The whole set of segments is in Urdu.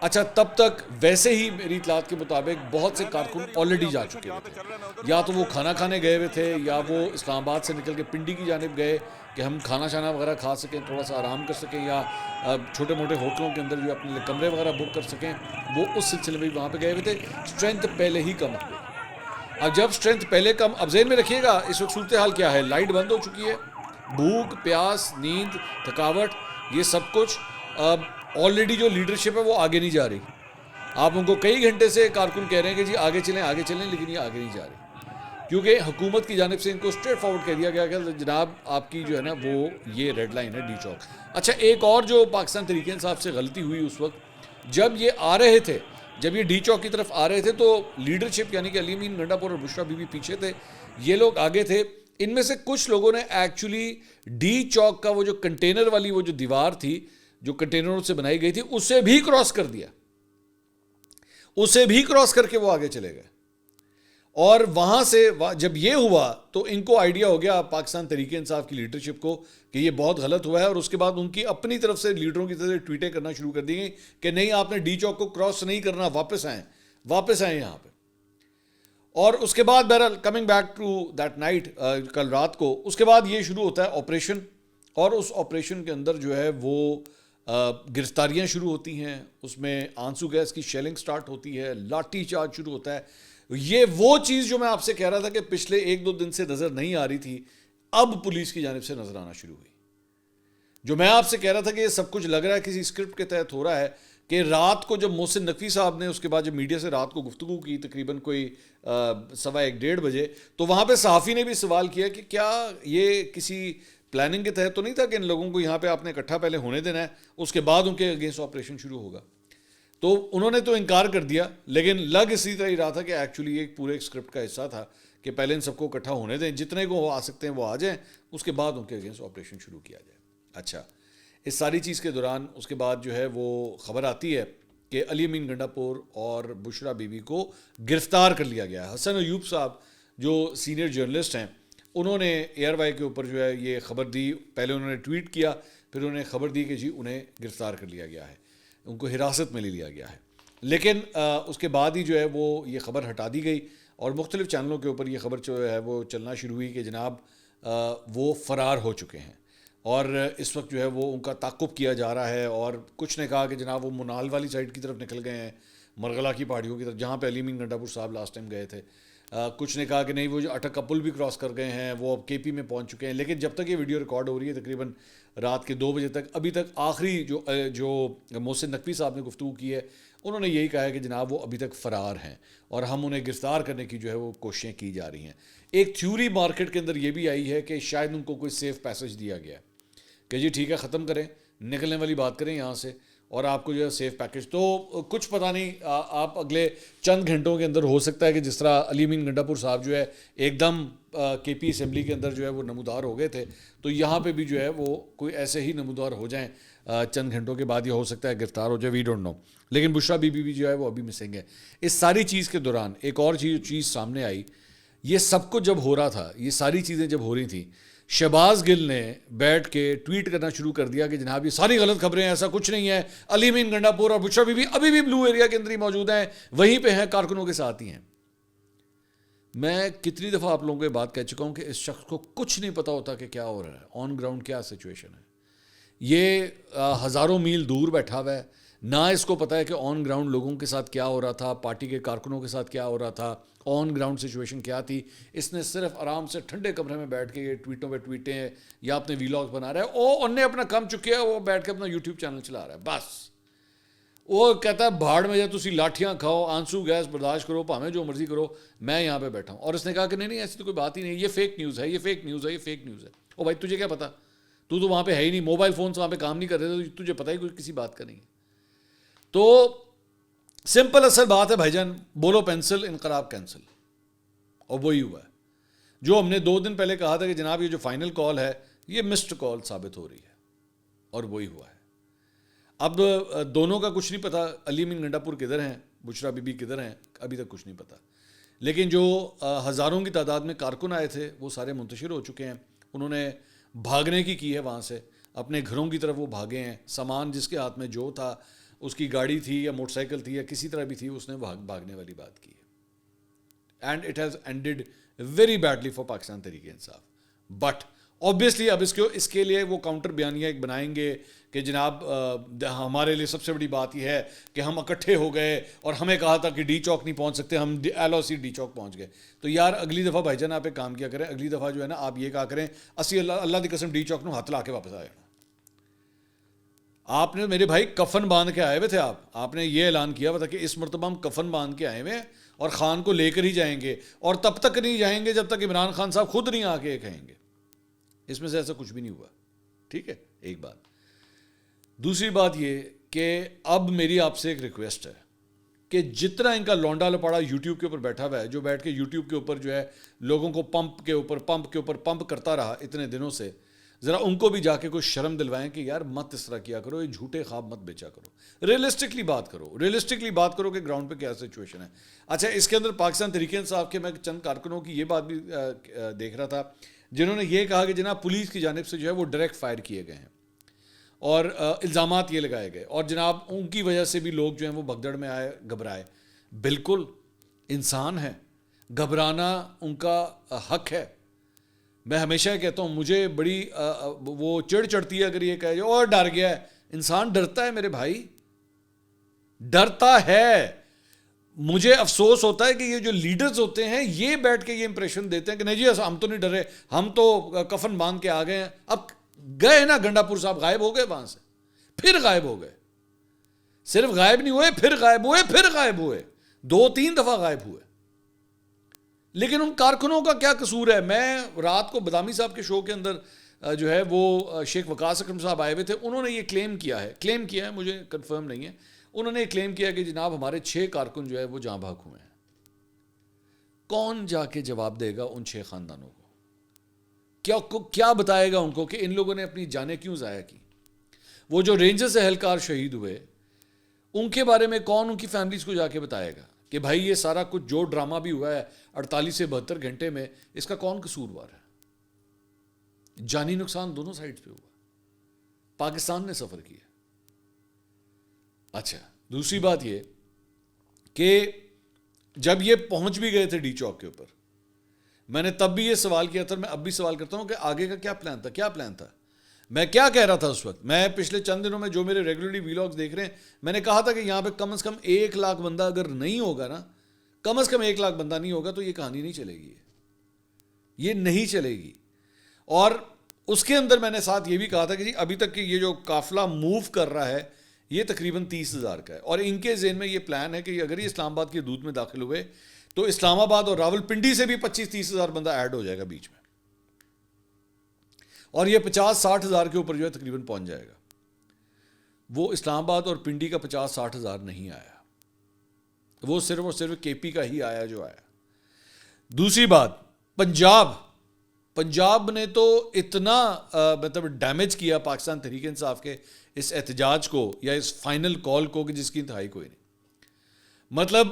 اچھا تب تک ویسے ہی میری اطلاعات کے مطابق بہت سے کارکن آلریڈی جا چکے ہوئے تھے، یا تو وہ کھانا کھانے گئے ہوئے تھے یا وہ اسلام آباد سے نکل کے پنڈی کی جانب گئے کہ ہم کھانا شانا وغیرہ کھا سکیں، تھوڑا سا آرام کر سکیں، یا چھوٹے موٹے ہوٹلوں کے اندر جو اپنے لیے کمرے وغیرہ بک کر سکیں، وہ اس سلسلے میں وہاں پہ گئے ہوئے تھے. اسٹرینتھ پہلے ہی کم ہو گئی. اب جب اسٹرینتھ پہلے کم، اب ذہن میں رکھیے گا اس وقت صورتحال کیا ہے، لائٹ بند ہو چکی ہے، بھوک پیاس نیند تھکاوٹ یہ سب کچھ آلریڈی جو لیڈرشپ ہے وہ آگے نہیں جا رہی. آپ ان کو کئی گھنٹے سے کارکن کہہ رہے ہیں کہ جی آگے چلیں لیکن یہ آگے نہیں جا رہی، کیونکہ حکومت کی جانب سے ان کو اسٹریٹ فارورڈ کہہ دیا گیا کہ جناب آپ کی جو ہے نا وہ یہ ریڈ لائن ہے ڈی چوک. اچھا ایک اور جو پاکستان تحریک انصاف سے غلطی ہوئی اس وقت جب یہ آ رہے تھے، جب یہ ڈی چوک کی طرف آ رہے تھے تو لیڈرشپ یعنی کہ علی امین گنڈا پور اور بشرا بی بی پیچھے تھے، یہ لوگ آگے تھے. ان میں سے کچھ لوگوں نے ایکچولی ڈی چوک کا وہ جو کنٹینر والی وہ جو دیوار تھی جو کنٹینروں سے بنائی گئی تھی اسے بھی کراس کر دیا، اسے بھی کراس کر کے وہ آگے چلے گئے. اور وہاں سے جب یہ ہوا تو ان کو آئیڈیا ہو گیا پاکستان تحریک انصاف کی لیڈرشپ کو کہ یہ بہت غلط ہوا ہے، اور اس کے بعد ان کی اپنی طرف سے لیڈروں کی طرف سے ٹویٹیں کرنا شروع کر دی گئی کہ نہیں آپ نے ڈی چوک کو کراس نہیں کرنا، واپس آئیں یہاں پہ. اور اس کے بعد بہرحال coming back to that night, کل رات کو اس کے بعد یہ شروع ہوتا ہے آپریشن، اور اس آپریشن کے اندر جو ہے وہ گرفتاریاں شروع ہوتی ہیں، اس میں آنسو گیس کی شیلنگ سٹارٹ ہوتی ہے، لاٹھی چارج شروع ہوتا ہے. یہ وہ چیز جو میں آپ سے کہہ رہا تھا کہ پچھلے 1-2 دن سے نظر نہیں آ رہی تھی اب پولیس کی جانب سے نظر آنا شروع ہوئی. جو میں آپ سے کہہ رہا تھا کہ یہ سب کچھ لگ رہا ہے کسی اسکرپٹ کے تحت ہو رہا ہے، کہ رات کو جب محسن نقوی صاحب نے اس کے بعد جب میڈیا سے رات کو گفتگو کی تقریباً کوئی 1:15 بجے، تو وہاں پہ صحافی نے بھی سوال کیا کہ کیا یہ کسی پلاننگ کے تحت تو نہیں تھا کہ ان لوگوں کو یہاں پہ آپ نے اکٹھا پہلے ہونے دینا ہے، اس کے بعد ان کے اگینسٹ آپریشن شروع ہوگا. تو انہوں نے تو انکار کر دیا، لیکن لگ اسی طرح ہی رہا تھا کہ ایکچولی یہ پورے اسکرپٹ کا حصہ تھا کہ پہلے ان سب کو اکٹھا ہونے دیں، جتنے کو آ سکتے ہیں وہ آ جائیں، اس کے بعد ان کے اگینسٹ آپریشن شروع کیا جائے. اچھا اس ساری چیز کے دوران اس کے بعد جو ہے وہ خبر آتی ہے کہ علی امین گنڈا پور اور بشرا بی بی کو گرفتار کر لیا گیا ہے. حسن ایوب صاحب جو سینئر جرنلسٹ ہیں انہوں نے ایئر وائی کے اوپر جو ہے یہ خبر دی، پہلے انہوں نے ٹویٹ کیا، پھر انہوں نے خبر دی کہ جی انہیں گرفتار کر لیا گیا ہے، ان کو حراست میں لے لیا گیا ہے. لیکن اس کے بعد ہی جو ہے وہ یہ خبر ہٹا دی گئی اور مختلف چینلوں کے اوپر یہ خبر جو ہے وہ چلنا شروع ہوئی کہ جناب وہ فرار ہو چکے ہیں، اور اس وقت جو ہے وہ ان کا تعاقب کیا جا رہا ہے. اور کچھ نے کہا کہ جناب وہ منال والی سائڈ کی طرف نکل گئے ہیں، مرغلہ کی پہاڑیوں کی طرف جہاں پہ علی امین گنڈا پور صاحب لاسٹ ٹائم گئے تھے. کچھ نے کہا کہ نہیں وہ جو اٹک کا پل بھی کراس کر گئے ہیں، وہ اب کے پی میں پہنچ چکے ہیں. لیکن جب تک یہ ویڈیو ریکارڈ ہو رہی ہے تقریباً رات کے 2 بجے تک، ابھی تک آخری جو محسن نقوی صاحب نے گفتگو کی ہے انہوں نے یہی کہا ہے کہ جناب وہ ابھی تک فرار ہیں اور ہم انہیں گرفتار کرنے کی جو ہے وہ کوششیں کی جا رہی ہیں. ایک تھیوری مارکیٹ کے اندر یہ بھی آئی ہے کہ شاید ان کو کوئی سیف پیسج دیا گیا ہے کہ جی ٹھیک ہے ختم کریں، نکلنے والی بات کریں یہاں سے، اور آپ کو جو ہے سیف پیکج. تو کچھ پتہ نہیں آپ اگلے چند گھنٹوں کے اندر ہو سکتا ہے کہ جس طرح علی امین گنڈا پور صاحب جو ہے ایک دم کے پی اسمبلی کے اندر جو ہے وہ نمودار ہو گئے تھے، تو یہاں پہ بھی جو ہے وہ کوئی ایسے ہی نمودار ہو جائیں چند گھنٹوں کے بعد، یہ ہو سکتا ہے گرفتار ہو جائے، وی ڈونٹ نو. لیکن بشرا بی بی بھی جو ہے وہ ابھی مسنگ ہے. اس ساری چیز کے دوران ایک اور چیز سامنے آئی، یہ سب کچھ جب ہو رہا تھا، یہ ساری چیزیں جب ہو رہی تھیں، شہباز گل نے بیٹھ کے ٹویٹ کرنا شروع کر دیا کہ جناب یہ ساری غلط خبریں ہیں، ایسا کچھ نہیں ہے، علی امین گنڈا پور اور بشرا بی بی ابھی بھی بلو ایریا کے اندر ہی موجود ہیں، وہیں پہ ہیں، کارکنوں کے ساتھ ہی ہیں. میں کتنی دفعہ آپ لوگوں کو یہ بات کہہ چکا ہوں کہ اس شخص کو کچھ نہیں پتا ہوتا کہ کیا ہو رہا ہے آن گراؤنڈ، کیا سچویشن ہے. یہ ہزاروں میل دور بیٹھا ہوا ہے، نہ اس کو پتہ ہے کہ آن گراؤنڈ لوگوں کے ساتھ کیا ہو رہا تھا، پارٹی کے کارکنوں کے ساتھ کیا ہو رہا تھا، آن گراؤنڈ سچویشن کیا تھی. اس نے صرف آرام سے ٹھنڈے کمرے میں بیٹھ کے یہ ٹویٹوں پہ ٹویٹیں یا اپنے ویلاگز بنا رہا ہے، اور انہیں اپنا کام چکیا ہے، وہ بیٹھ کے اپنا یوٹیوب چینل چلا رہا ہے. بس وہ کہتا ہے بھاڑ میں جب تسی لاٹھیاں کھاؤ، آنسو گیس برداشت کرو، پاویں جو مرضی کرو، میں یہاں پہ بیٹھا ہوں. اور اس نے کہا کہ نہیں ایسی تو کوئی بات ہی نہیں، یہ فیک نیوز ہے، یہ فیک نیوز ہے، یہ فیک نیوز ہے. او بھائی تجھے کیا پتا، تو وہاں پہ ہے ہی نہیں، موبائل فونس وہاں پہ کام نہیں کر رہے، تو تجھے پتہ ہی کوئی کسی بات کا نہیں ہے. تو سمپل اصل بات ہے بھائی جان، بولو پینسل انقلاب کینسل، اور وہی ہوا ہے جو ہم نے 2 دن پہلے کہا تھا کہ جناب یہ جو فائنل کال ہے یہ مسڈ کال ثابت ہو رہی ہے، اور وہی ہوا ہے. اب دونوں کا کچھ نہیں پتا، علی امین گنڈا پور کدھر ہیں، بشرا بی بی کدھر ہیں، ابھی تک کچھ نہیں پتا. لیکن جو ہزاروں کی تعداد میں کارکن آئے تھے وہ سارے منتشر ہو چکے ہیں، انہوں نے بھاگنے کی ہے وہاں سے، اپنے گھروں کی طرف وہ بھاگے ہیں. سامان جس کے ہاتھ میں جو تھا اس کی گاڑی تھی یا موٹر سائیکل تھی یا کسی طرح بھی تھی, اس نے بھاگنے والی بات کی ہے. And it has ended very badly for Pakistan Tehreek Insaf. But obviously اب اس کے لیے وہ کاؤنٹر بیانیہ ایک بنائیں گے کہ جناب ہمارے لیے سب سے بڑی بات یہ ہے کہ ہم اکٹھے ہو گئے اور ہمیں کہا تھا کہ ڈی چوک نہیں پہنچ سکتے, ہم LOC ڈی چوک پہنچ گئے. تو یار اگلی دفعہ بھائی جان آپ ایک کام کیا کریں, اگلی دفعہ جو ہے نا آپ یہ کہا کریں اسی اللہ دی قسم ڈی چوک نو ہاتھ لا کے واپس آئے. آپ نے میرے بھائی کفن باندھ کے آئے ہوئے تھے, آپ نے یہ اعلان کیا ہوا تھا کہ اس مرتبہ ہم کفن باندھ کے آئے ہوئے ہیں اور خان کو لے کر ہی جائیں گے, اور تب تک نہیں جائیں گے جب تک عمران خان صاحب خود نہیں آ کے کہیں گے. اس میں سے ایسا کچھ بھی نہیں ہوا. ٹھیک ہے, ایک بات. دوسری بات یہ کہ اب میری آپ سے ایک ریکویسٹ ہے کہ جتنا ان کا لونڈا لپاڑا یوٹیوب کے اوپر بیٹھا ہوا ہے, جو بیٹھ کے یوٹیوب کے اوپر جو ہے لوگوں کو پمپ کے اوپر پمپ کرتا رہا اتنے دنوں سے, ذرا ان کو بھی جا کے کوئی شرم دلوائیں کہ یار مت اس طرح کیا کرو, یہ جھوٹے خواب مت بیچا کرو, ریئلسٹکلی بات کرو کہ گراؤنڈ پہ کیا سچویشن ہے. اچھا, اس کے اندر پاکستان تحریک انصاف کے میں چند کارکنوں کی یہ بات بھی دیکھ رہا تھا جنہوں نے یہ کہا کہ جناب پولیس کی جانب سے جو ہے وہ ڈائریکٹ فائر کیے گئے ہیں اور الزامات یہ لگائے گئے, اور جناب ان کی وجہ سے بھی لوگ جو ہیں وہ بھگدڑ میں آئے, گھبرائے. بالکل انسان ہے, گھبرانا ان کا حق ہے. میں ہمیشہ کہتا ہوں مجھے بڑی وہ چڑ چڑھتی ہے اگر یہ کہے جو اور ڈر گیا ہے. انسان ڈرتا ہے میرے بھائی, ڈرتا ہے. مجھے افسوس ہوتا ہے کہ یہ جو لیڈرز ہوتے ہیں یہ بیٹھ کے یہ امپریشن دیتے ہیں کہ نہیں جی ہم تو نہیں ڈرے, ہم تو کفن باندھ کے آ گئے ہیں. اب گئے نا گنڈا پور صاحب, غائب ہو گئے وہاں سے, پھر غائب ہو گئے. صرف غائب نہیں ہوئے, پھر غائب ہوئے 2-3 دفعہ غائب ہوئے. لیکن ان کارکنوں کا کیا قصور ہے؟ میں رات کو بادامی صاحب کے شو کے اندر جو ہے وہ شیخ وقاص اکرم صاحب آئے ہوئے تھے, انہوں نے یہ کلیم کیا ہے, مجھے کنفرم نہیں ہے, انہوں نے یہ کلیم کیا کہ جناب ہمارے 6 کارکن جو ہے وہ جاں بحق ہوئے ہیں. کون جا کے جواب دے گا ان 6 خاندانوں کو؟ کیا بتائے گا ان کو کہ ان لوگوں نے اپنی جانیں کیوں ضائع کی؟ وہ جو رینجرز اہلکار شہید ہوئے ان کے بارے میں کون ان کی فیملیز کو جا کے بتائے گا کہ بھائی یہ سارا کچھ جو ڈرامہ بھی ہوا ہے 48 سے 72 گھنٹے میں, اس کا کون قصوروار ہے؟ جانی نقصان دونوں سائڈ پہ ہوا, پاکستان نے سفر کیا. اچھا, دوسری بات یہ کہ جب یہ پہنچ بھی گئے تھے ڈی چوک کے اوپر, میں نے تب بھی یہ سوال کیا تھا, میں اب بھی سوال کرتا ہوں کہ آگے کا کیا پلان تھا. میں کیا کہہ رہا تھا اس وقت؟ میں پچھلے چند دنوں میں جو میرے ریگولرلی ویلاگز دیکھ رہے ہیں, میں نے کہا تھا کہ یہاں پہ کم از کم 1 لاکھ بندہ اگر نہیں ہوگا نا, کم از کم 1 لاکھ بندہ نہیں ہوگا تو یہ کہانی نہیں چلے گی, یہ نہیں چلے گی. اور اس کے اندر میں نے ساتھ یہ بھی کہا تھا کہ جی ابھی تک کہ یہ جو قافلہ موو کر رہا ہے یہ تقریباً 30,000 کا ہے, اور ان کے ذہن میں یہ پلان ہے کہ اگر یہ اسلام آباد کی حدود میں داخل ہوئے تو اسلام آباد اور راول پنڈی سے بھی 25-30 ہزار بندہ ایڈ ہو جائے گا بیچ میں, اور یہ 50-60 ہزار کے اوپر جو ہے تقریباً پہنچ جائے گا. وہ اسلام آباد اور پنڈی کا 50-60 ہزار نہیں آیا, وہ صرف اور صرف کے پی کا ہی آیا جو آیا. دوسری بات, پنجاب نے تو اتنا مطلب ڈیمیج کیا پاکستان تحریک انصاف کے اس احتجاج کو یا اس فائنل کال کو کہ جس کی انتہائی کوئی نہیں. مطلب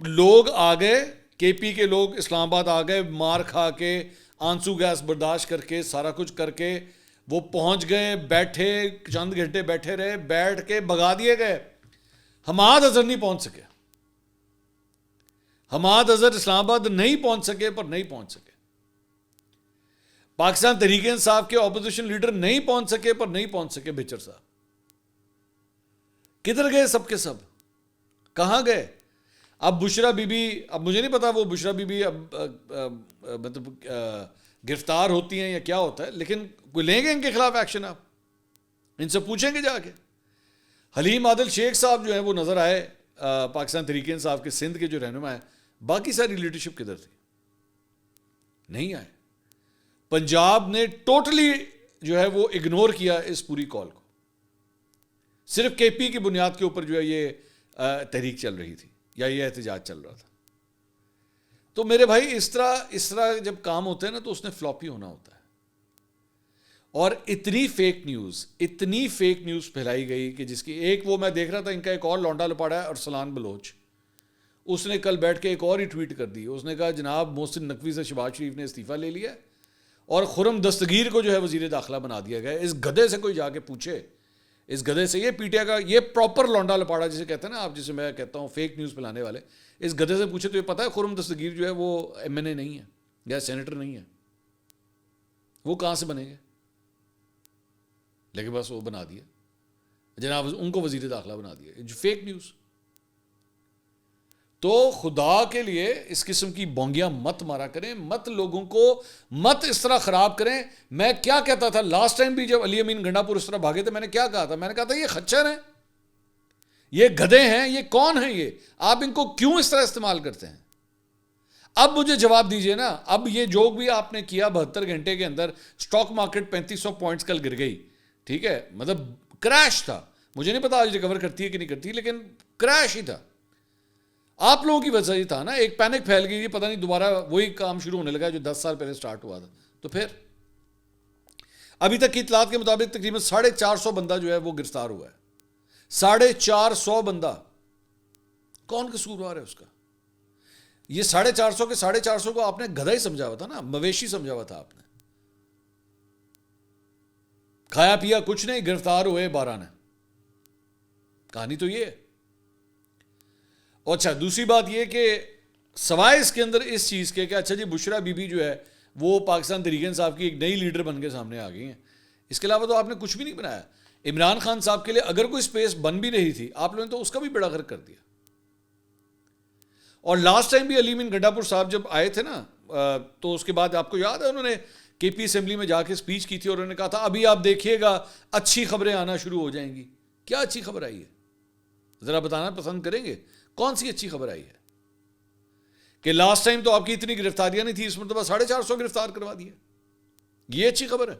لوگ آ گئے, کے پی کے لوگ اسلام آباد آ گئے, مار کھا کے, آنسو گیس برداشت کر کے, سارا کچھ کر کے وہ پہنچ گئے, بیٹھے چند گھنٹے بیٹھے رہے, بیٹھ کے بھگا دیے گئے. حماد اظہر نہیں پہنچ سکے, حماد اظہر اسلام آباد نہیں پہنچ سکے پر نہیں پہنچ سکے. پاکستان تحریک انصاف کے اپوزیشن لیڈر نہیں پہنچ سکے پر نہیں پہنچ سکے. بچر صاحب کدھر گئے؟ سب کے سب کہاں گئے؟ اب بشرا بی بی, اب مجھے نہیں پتا وہ بشرا بی بی اب مطلب گرفتار ہوتی ہیں یا کیا ہوتا ہے, لیکن کوئی لیں گے ان کے خلاف ایکشن؟ آپ ان سے پوچھیں گے جا کے. حلیم عادل شیخ صاحب جو ہیں وہ نظر آئے پاکستان تحریک انصاف کے سندھ کے جو رہنما ہیں, باقی ساری لیڈرشپ کدھر تھی؟ نہیں آئے. پنجاب نے ٹوٹلی جو ہے وہ اگنور کیا اس پوری کال کو, صرف کے پی کی بنیاد کے اوپر جو ہے یہ تحریک چل رہی تھی یا یہ احتجاج چل رہا تھا. تو میرے بھائی اس طرح جب کام ہوتے ہیں نا تو اس نے فلاپی ہونا ہوتا ہے. اور اتنی فیک نیوز پھیلائی گئی کہ جس کی ایک وہ میں دیکھ رہا تھا, ان کا ایک اور لونڈا لپاڑا ہے ارسلان بلوچ, اس نے کل بیٹھ کے ایک اور ہی ٹویٹ کر دی. اس نے کہا جناب محسن نقوی سے شہباز شریف نے استعفیٰ لے لیا اور خرم دستگیر کو جو ہے وزیر داخلہ بنا دیا گیا. اس گدھے سے کوئی جا کے پوچھے, اس گدھے سے. یہ پی ٹی آئی کا یہ پراپر لونڈا لپاڑا جسے کہتے ہیں نا آپ, جسے میں کہتا ہوں فیک نیوز پھیلانے والے, اس گدھے سے پوچھے تو یہ پتہ ہے خرم دستگیر جو ہے وہ ایم این اے نہیں ہے یا سینیٹر نہیں ہے, وہ کہاں سے بنے گے؟ لیکن بس وہ بنا دیا جناب, ان کو وزیر داخلہ بنا دیا, فیک نیوز. تو خدا کے لیے اس قسم کی بونگیاں مت مارا کریں, مت لوگوں کو مت اس طرح خراب کریں. میں کیا کہتا تھا لاسٹ ٹائم بھی جب علی امین گنڈا پور اس طرح بھاگے تھے, میں نے کیا کہا تھا؟ میں نے کہا تھا یہ خچر ہیں, یہ گدھے ہیں, یہ کون ہیں, یہ آپ ان کو کیوں اس طرح استعمال کرتے ہیں؟ اب مجھے جواب دیجئے نا. اب یہ جو بھی آپ نے کیا 72 گھنٹے کے اندر, سٹاک مارکیٹ 3500 پوائنٹس کل گر گئی, ٹھیک ہے, مطلب کریش تھا. مجھے نہیں پتا آج ریکور کرتی ہے کہ نہیں کرتی, لیکن کریش ہی تھا. آپ لوگوں کی وجہ سے تھا نا, ایک پینک پھیل گئی, پتہ نہیں دوبارہ وہی کام شروع ہونے لگا جو 10 سال پہلے سٹارٹ ہوا تھا. تو پھر ابھی تک کی اطلاعات کے مطابق تقریباً 450 بندہ جو ہے وہ گرفتار ہوا ہے. 450 بندہ. کون قصوروار ہے اس کا؟ یہ 450 کے 450 کو آپ نے گدھا ہی سمجھا ہوا تھا نا, مویشی سمجھا ہوا تھا آپ نے. کھایا پیا کچھ نہیں, گرفتار ہوئے 12 نے. کہانی تو یہ ہے. اچھا دوسری بات یہ کہ سوائے اس کے اندر اس چیز کے کہ اچھا جی بشرا بی بی جو ہے وہ پاکستان تحریک انصاف کی ایک نئی لیڈر بن کے سامنے آ گئی ہیں, اس کے علاوہ تو آپ نے کچھ بھی نہیں بنایا. عمران خان صاحب کے لیے اگر کوئی سپیس بن بھی رہی تھی, آپ لوگوں نے تو اس کا بھی بیڑا غرق کر دیا. اور لاسٹ ٹائم بھی علی امین گنڈا پور صاحب جب آئے تھے نا, تو اس کے بعد آپ کو یاد ہے انہوں نے کے پی اسمبلی میں جا کے سپیچ کی تھی اور انہوں نے کہا تھا ابھی آپ دیکھیے گا اچھی خبریں آنا شروع ہو جائیں گی. کیا اچھی خبر آئی ہے ذرا بتانا پسند کریں گے؟ کون سی اچھی خبر آئی ہے؟ کہ لاسٹ ٹائم تو آپ کی اتنی گرفتاریاں نہیں تھی, اس مرتبہ 450 گرفتار کروا دیا. یہ اچھی خبر ہے؟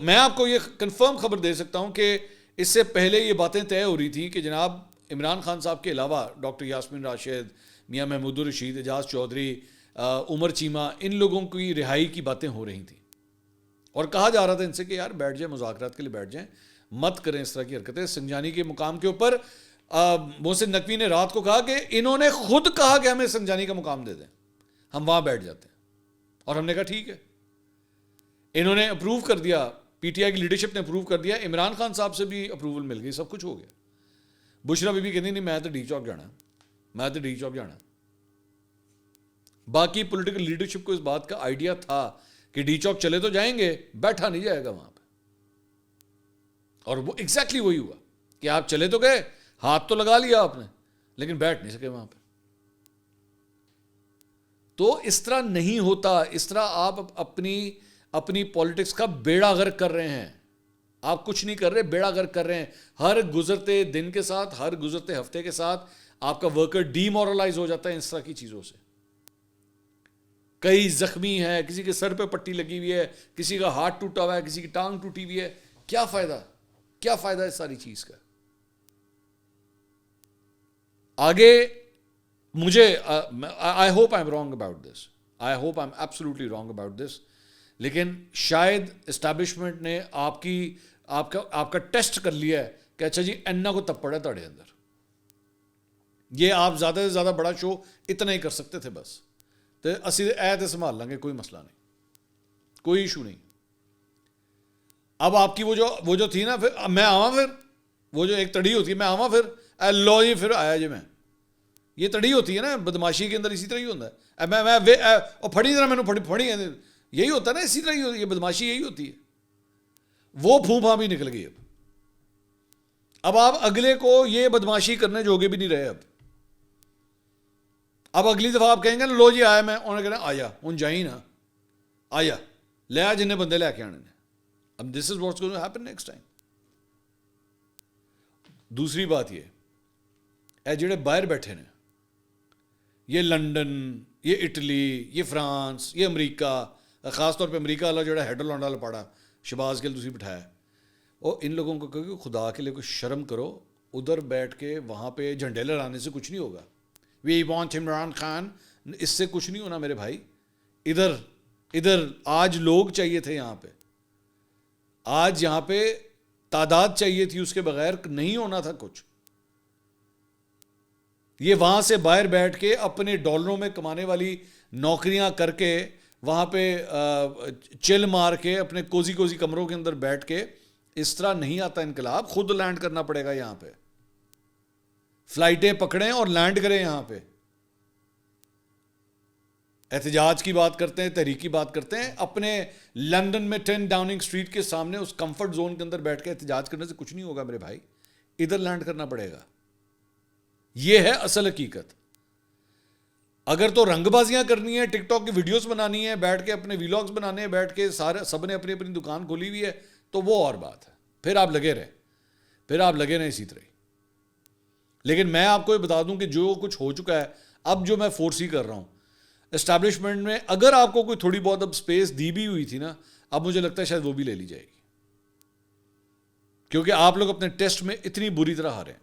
میں آپ کو یہ کنفرم خبر دے سکتا ہوں کہ اس سے پہلے یہ باتیں طے ہو رہی تھی کہ جناب عمران خان صاحب کے علاوہ ڈاکٹر یاسمین راشد, میاں محمود الرشید, اعجاز چودھری, عمر چیمہ, ان لوگوں کی رہائی کی باتیں ہو رہی تھیں. اور کہا جا رہا تھا ان سے کہ یار بیٹھ جائیں, مذاکرات کے لیے بیٹھ جائیں, مت کریں اس طرح کی حرکتیں. سنجانی کے مقام کے اوپر محسن نقوی نے رات کو کہا کہ انہوں نے خود کہا کہ ہمیں سنجانی کا مقام دے دیں, ہم وہاں بیٹھ جاتے ہیں. اور ہم نے کہا ٹھیک ہے. انہوں نے اپروو کر دیا, پی ٹی آئی کی لیڈرشپ نے اپروو کر دیا, عمران خان صاحب سے بھی اپروول مل گئی, سب کچھ ہو گیا. بشرا بی بی کہتی نہیں میں تو ڈی چوک جانا, میں تو ڈی چوک جانا. باقی پولیٹیکل لیڈرشپ کو اس بات کا آئیڈیا تھا کہ ڈی چوک چلے تو جائیں گے, بیٹھا نہیں جائے گا وہاں پہ. اور وہ ایگزیکٹلی وہی ہوا کہ آپ چلے تو گئے, ہاتھ تو لگا لیا آپ نے, لیکن بیٹھ نہیں سکے وہاں پہ. تو اس طرح نہیں ہوتا, اس طرح آپ اپنی پالیٹکس کا بیڑا غرق کر رہے ہیں. آپ کچھ نہیں کر رہے, بیڑا غرق کر رہے ہیں. ہر گزرتے دن کے ساتھ, ہر گزرتے ہفتے کے ساتھ آپ کا ورکر ڈی مورلائز ہو جاتا ہے اس طرح کی چیزوں سے. کئی زخمی ہے, کسی کے سر پہ پٹی لگی ہوئی ہے, کسی کا ہاتھ ٹوٹا ہوا ہے, کسی کی ٹانگ ٹوٹی ہوئی ہے. کیا فائدہ, کیا فائدہ اس ساری چیز کا؟ آگے مجھے I hope I'm wrong about this. I hope I'm absolutely wrong about this. لیکن شاید اسٹیبلشمنٹ نے آپ کا ٹیسٹ کر لیا ہے کہ اچھا جی اینا کو تپڑ ہے تھوڑے اندر. یہ آپ زیادہ سے زیادہ بڑا شو اتنا ہی کر سکتے تھے بس. تو اسی تے سنبھال لیں گے, کوئی مسئلہ نہیں, کوئی ایشو نہیں. اب آپ کی وہ جو تھی نا, پھر میں آواں, پھر وہ جو ایک تڑی ہوتی ہے, میں آواں پھر لو جی پھر آیا جی میں. یہ تڑی ہوتی ہے نا بدماشی کے اندر, اسی طرح ہی ہوتا ہے. میں پھڑی طرح میں پھڑی ہے, یہی ہوتا ہے نا, اسی طرح ہی ہوتی ہے بدماشی, یہی ہوتی ہے. وہ پھونپھا بھی نکل گئی. اب آپ اگلے کو یہ بدماشی کرنے جوگے بھی نہیں رہے. اب اگلی دفعہ آپ کہیں گے نا لو جی آیا میں, انہوں نے کہنا آیا ہوں جائیں نا, آیا لے آ جنہیں بندے لے کے آنے نے. اب this is what's going to happen next time. دوسری بات یہ جڑے باہر بیٹھے ہیں, یہ لنڈن, یہ اٹلی, یہ فرانس, یہ امریکہ, خاص طور پہ امریکہ والا جڑا ہیڈر لانڈا پاڑا شباز کے تسی بٹھایا, اور ان لوگوں کو کہو کہ خدا کے لیے کچھ شرم کرو. ادھر بیٹھ کے وہاں پہ جھنڈے لہرانے سے کچھ نہیں ہوگا. وی وانٹ عمران خان, اس سے کچھ نہیں ہونا میرے بھائی. ادھر آج لوگ چاہیے تھے یہاں پہ, آج یہاں پہ تعداد چاہیے تھی, اس کے بغیر نہیں ہونا تھا کچھ. یہ وہاں سے باہر بیٹھ کے اپنے ڈالروں میں کمانے والی نوکریاں کر کے وہاں پہ چل مار کے اپنے کوزی کمروں کے اندر بیٹھ کے اس طرح نہیں آتا انقلاب. خود لینڈ کرنا پڑے گا یہاں پہ, فلائٹیں پکڑیں اور لینڈ کریں یہاں پہ. احتجاج کی بات کرتے ہیں, تحریک کی بات کرتے ہیں, اپنے لندن میں 10 ڈاؤننگ اسٹریٹ کے سامنے اس کمفرٹ زون کے اندر بیٹھ کے احتجاج کرنے سے کچھ نہیں ہوگا میرے بھائی. ادھر لینڈ کرنا پڑے گا. یہ ہے اصل حقیقت. اگر تو رنگ بازیاں کرنی ہے, ٹک ٹاک کی ویڈیوز بنانی ہے, بیٹھ کے اپنے ویلاگز بنانے ہیں, بیٹھ کے سب نے اپنی اپنی دکان کھولی ہوئی ہے, تو وہ اور بات ہے. پھر آپ لگے رہیں اسی طرح. لیکن میں آپ کو یہ بتا دوں کہ جو کچھ ہو چکا ہے, اب جو میں فورسی کر رہا ہوں اسٹیبلشمنٹ میں, اگر آپ کو کوئی تھوڑی بہت اب سپیس دی بھی ہوئی تھی نا, اب مجھے لگتا ہے شاید وہ بھی لے لی جائے گی. کیونکہ آپ لوگ اپنے ٹیسٹ میں اتنی بری طرح ہارے ہیں,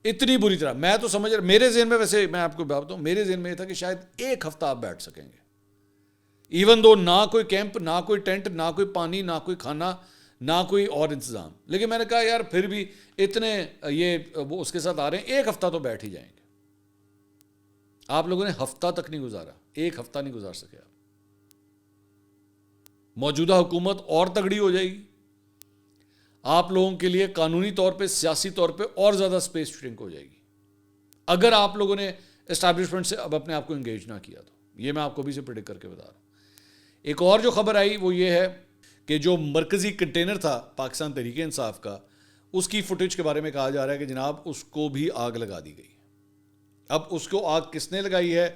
اتنی بری طرح. میں تو سمجھ رہا, میرے ذہن میں, ویسے میں آپ کو بتاتا ہوں, میرے ذہن میں یہ تھا کہ شاید 1 ہفتہ آپ بیٹھ سکیں گے, ایون دو نہ کوئی کیمپ, نہ کوئی ٹینٹ, نہ کوئی پانی, نہ کوئی کھانا, نہ کوئی اور انتظام. لیکن میں نے کہا یار پھر بھی اتنے یہ وہ اس کے ساتھ آ رہے ہیں, 1 ہفتہ تو بیٹھ ہی جائیں گے. آپ لوگوں نے ہفتہ تک نہیں گزارا, 1 ہفتہ نہیں گزار سکے آپ. موجودہ حکومت اور تگڑی ہو جائے گی, آپ لوگوں کے لیے قانونی طور پہ, سیاسی طور پہ اور زیادہ سپیس شرنک ہو جائے گی, اگر آپ لوگوں نے اسٹیبلشمنٹ سے اب اپنے آپ کو انگیج نہ کیا تو. یہ میں آپ کو بھی سے پریڈکٹ کر کے بتا رہا ہوں. ایک اور جو خبر آئی وہ یہ ہے کہ جو مرکزی کنٹینر تھا پاکستان تحریک انصاف کا, اس کی فوٹیج کے بارے میں کہا جا رہا ہے کہ جناب اس کو بھی آگ لگا دی گئی. اب اس کو آگ کس نے لگائی ہے؟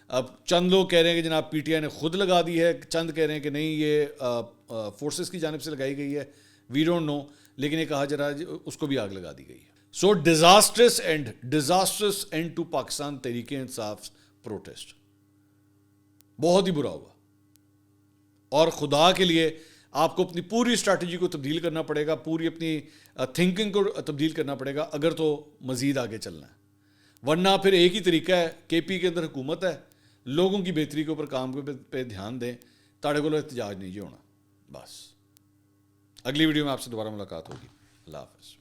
اب چند لوگ کہہ رہے ہیں کہ جناب پی ٹی آئی نے خود لگا دی ہے, چند کہہ رہے ہیں کہ نہیں یہ فورسز کی جانب سے لگائی گئی ہے, وی ڈونٹ نو. لیکن یہ کہا جا رہا ہے اس کو بھی آگ لگا دی گئی ہے. سو disastrous and to Pakistan Tehreek Insaf protest. بہت ہی برا ہوا, اور خدا کے لیے آپ کو اپنی پوری اسٹریٹجی کو تبدیل کرنا پڑے گا, پوری اپنی تھنکنگ کو تبدیل کرنا پڑے گا اگر تو مزید آگے چلنا ہے. ورنہ پھر ایک ہی طریقہ ہے, کے پی کے اندر حکومت ہے, لوگوں کی بہتری کے اوپر کام پہ دھیان دیں, تاڑے کو احتجاج نہیں ہونا. بس اگلی ویڈیو میں آپ سے دوبارہ ملاقات ہوگی. اللہ حافظ.